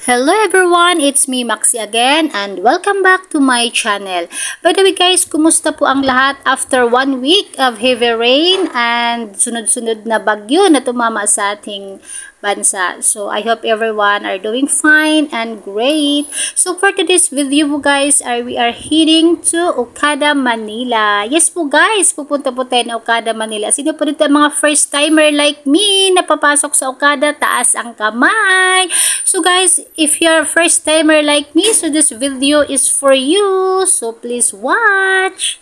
Hello everyone, it's me Maxi again and welcome back to my channel. By the way guys, kumusta po ang lahat after 1 week of heavy rain and sunod-sunod na bagyo na tumama sa ating bansa. So I hope everyone are doing fine and great. So for today's video po guys, we are heading to Okada, Manila. Yes po guys, pupunta po tayo na Okada, Manila. Sino po dito mga first timer like me na papasok sa Okada? Taas ang kamay. So guys, if you're a first timer like me, so this video is for you. So please watch.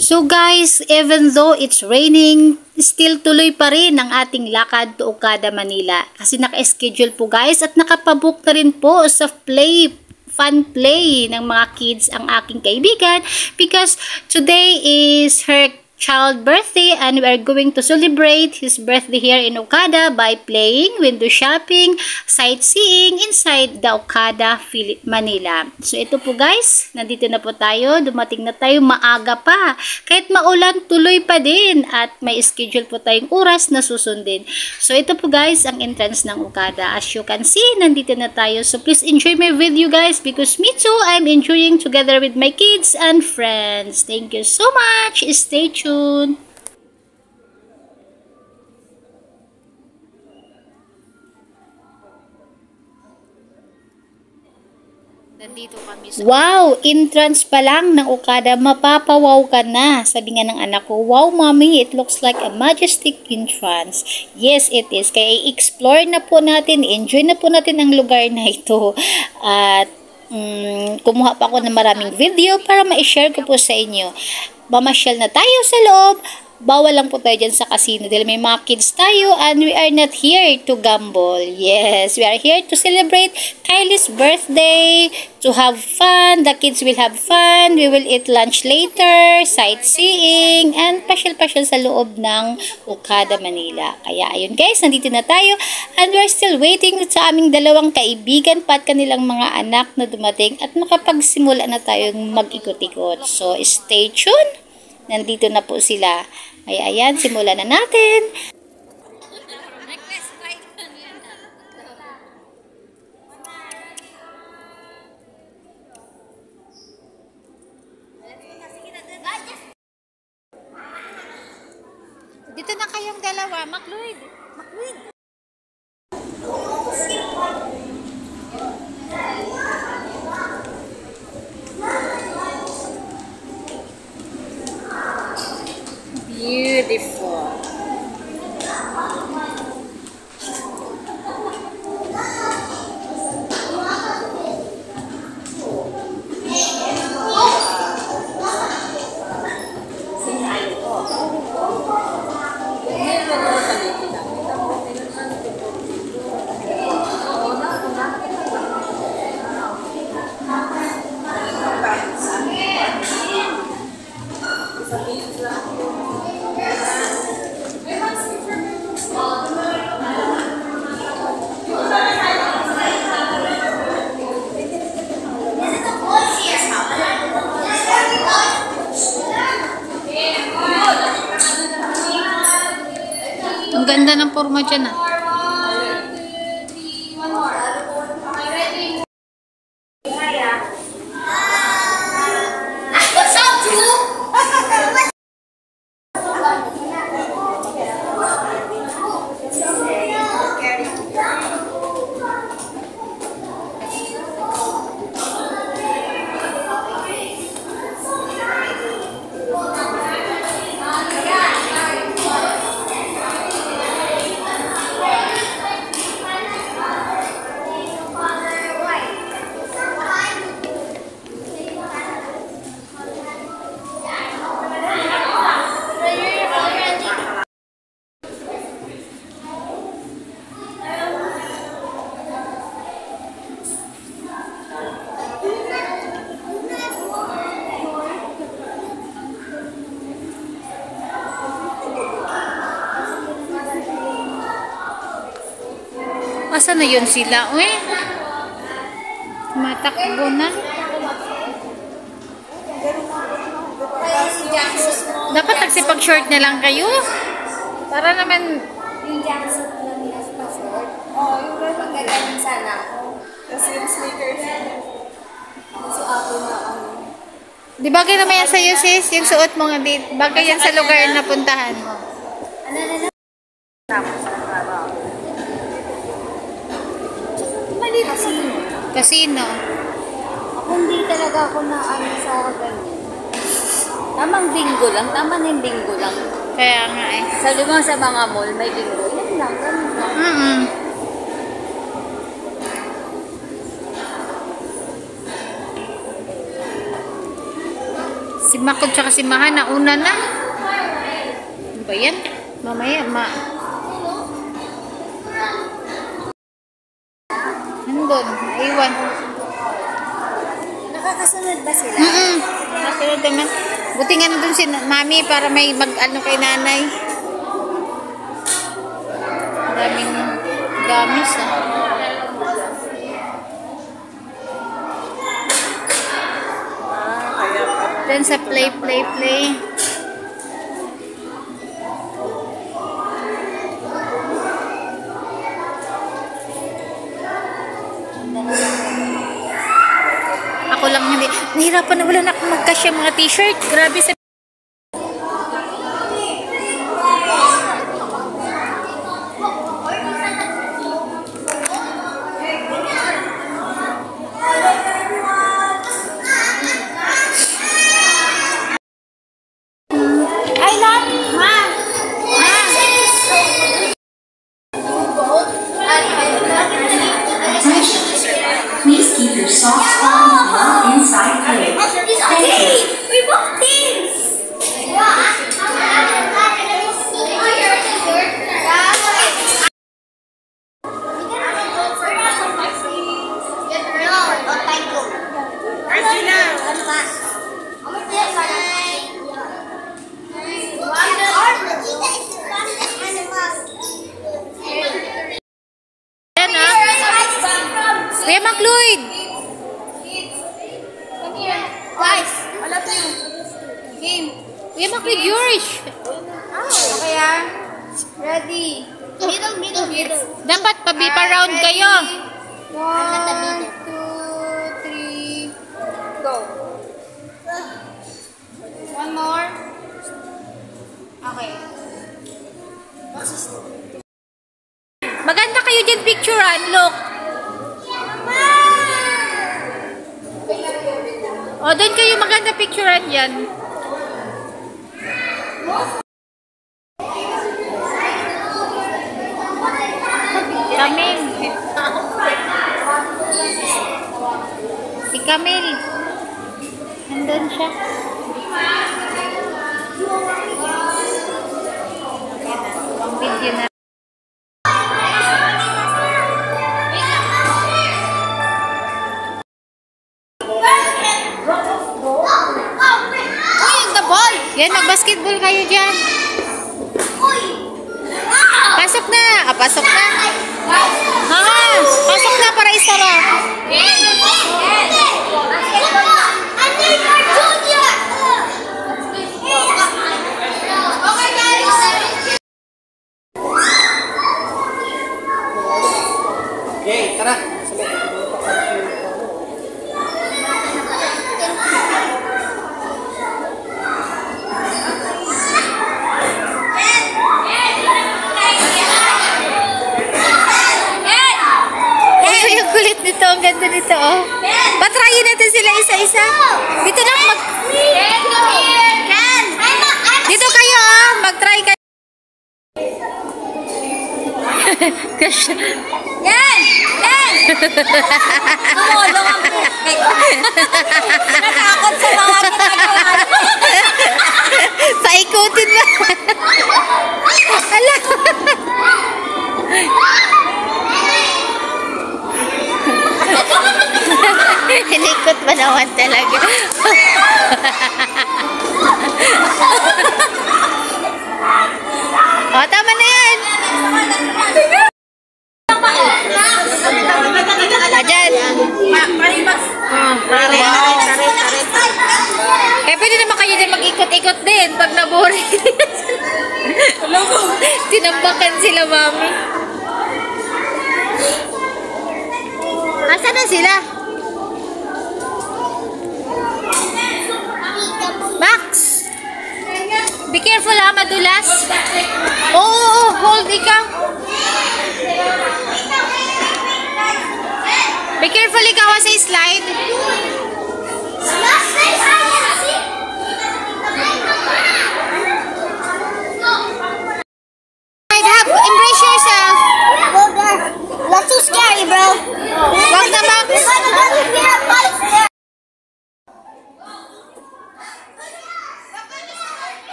So guys, even though it's raining, still tuloy pa rin ang ating lakad to Okada, Manila. Kasi naka-schedule po guys at nakapabook na rin po sa fun play ng mga kids ang aking kaibigan because today is her child birthday and we are going to celebrate his birthday here in Okada by playing, window shopping, sightseeing inside the Okada, Manila. So ito po guys, nandito na po tayo, dumating na tayo, maaga pa. Kahit maulan, tuloy pa din at may schedule po tayong oras na susundin. So ito po guys, ang entrance ng Okada. As you can see, nandito na tayo. So please enjoy my video guys because me too, I'm enjoying together with my kids and friends. Thank you so much. Stay tuned. Nandito kami sa... Wow! Entrance pa lang ng Okada, mapapawaw ka na. Sabi nga ng anak ko, wow mommy, it looks like a majestic entrance. Yes, it is. Kaya i-explore na po natin, enjoy na po natin ang lugar na ito. At kumuha pa ako ng maraming video para ma-share ko po sa inyo. Mamasyal na tayo sa loob. Bawal lang po tayo dyan sa casino dahil may mga kids tayo and we are not here to gamble. Yes, we are here to celebrate Kylie's birthday, to have fun. The kids will have fun. We will eat lunch later, sightseeing, and pasyal-pasyal sa loob ng Okada, Manila. Kaya ayun guys, nandito na tayo and we are still waiting sa aming dalawang kaibigan pa at kanilang mga anak na dumating at makapagsimula na tayong mag-ikot-ikot. So stay tuned. Nandito na po sila. Ay, ayan, simulan na natin. Dito na kayong dalawa, Macloyd. Beautiful. Ang ganda ng forma dyan ah. Asa na yun sila? Uy, matakbo na. Dapat nagsipag-short na lang kayo. Para naman... Yung jumpsuit lang nila sa short. Oo, yung pagkagaling sana. Kasi yung sneakers, kasi ako na Di bagay naman yan sa'yo, sis? Yung suot mo nga dito. Bagay yan sa lugar na puntahan mo. tapos na trabaho. Mali casino. Casino. Ako hindi talaga ako na sa ganyan. Tamang bingo lang. Tama na yung bingo lang. Kaya nga eh. Sa lumang sa mga mall, may bingo. Yan lang. Ganun lang. Si Makod tsaka si Maha nauna na. Ano ba yan? Mamaya, Nandun, naiwan. Nakakasunod ba sila? Nakasunod naman. Buti nga nandun si Mami para may mag-ano kay nanay. Daming gamis ah. Then sa play. Ako lang hindi. Nahirapan na wala na akong magkasya mga t-shirt. Grabe sa... Please keep your socks on well inside crate. Thank you. We bought things! Yan ah. Kuya McLeod! Guys! Wala to yung game. Kuya McLeod, yours! Okay ah. Ready. Middle. Dapat pa-round kayo. 1, 2, 3, go. One more. Okay. Maganda kayo dyan picturean, look. O, doon kayo maganda picturean dyan. Camille. Si Camille. Nandun siya. Ang video na. Yan, mag-basketball kayo dyan. Pasok na. Pasok na. Pasok na para isara. Okay, tara. Nito, ang ganda nito, oh. Patrayin natin sila isa-isa. Dito na, dito kayo, oh. Mag-try kayo. Yan! Tumulong ang natakot sa mga ginagawa. Paikutin mo. Ala. Hinikot ba naman talaga? O, tama na yan. Ayan. Eh, pwede naman kayo din mag-ikot-ikot din pag naboring. Tinambakan sila, mami. Asa na sila. Max! Be careful ha, madulas. Oo, hold ikaw. Be careful ikaw sa slide. Embrace yourself. That's too scary, bro. Wag na, Max.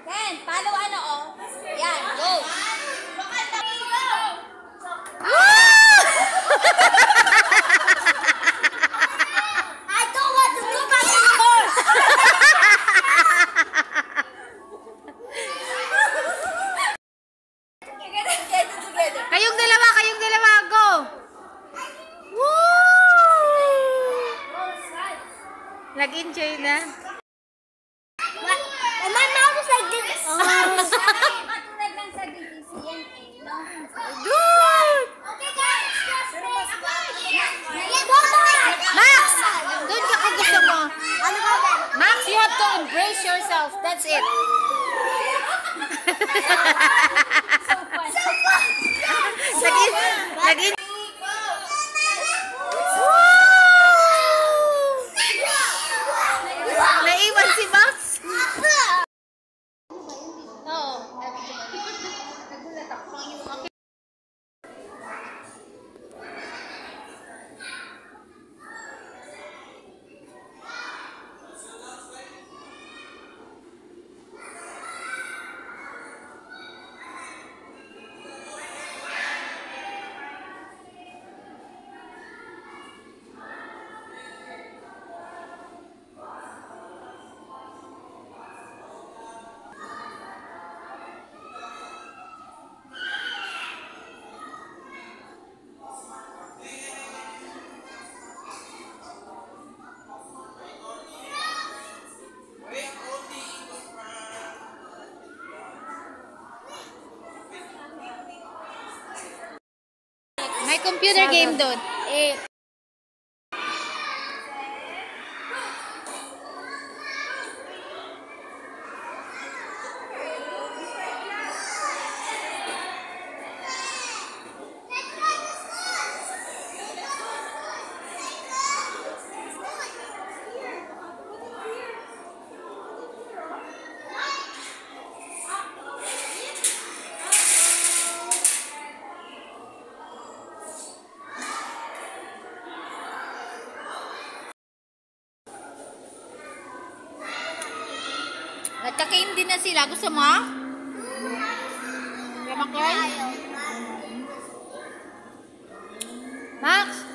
Ken, follow ano, oh. Yan, go. I don't want to go back anymore. Together. Kayong dalawa, go. Woo! Nag-enjoy na. And my mouth is like this. Katulad lang sa BBC yan eh. Good! Okay guys, just Max! Doon ka kung gusto mo. Ano ba ba? Max, you have to embrace yourself. That's it. Nag-in... Naiwan si Max. Oo. Nagulat ako. May computer game doon. Nagkakain din na sila. Gusto mo? Yamakay? Max?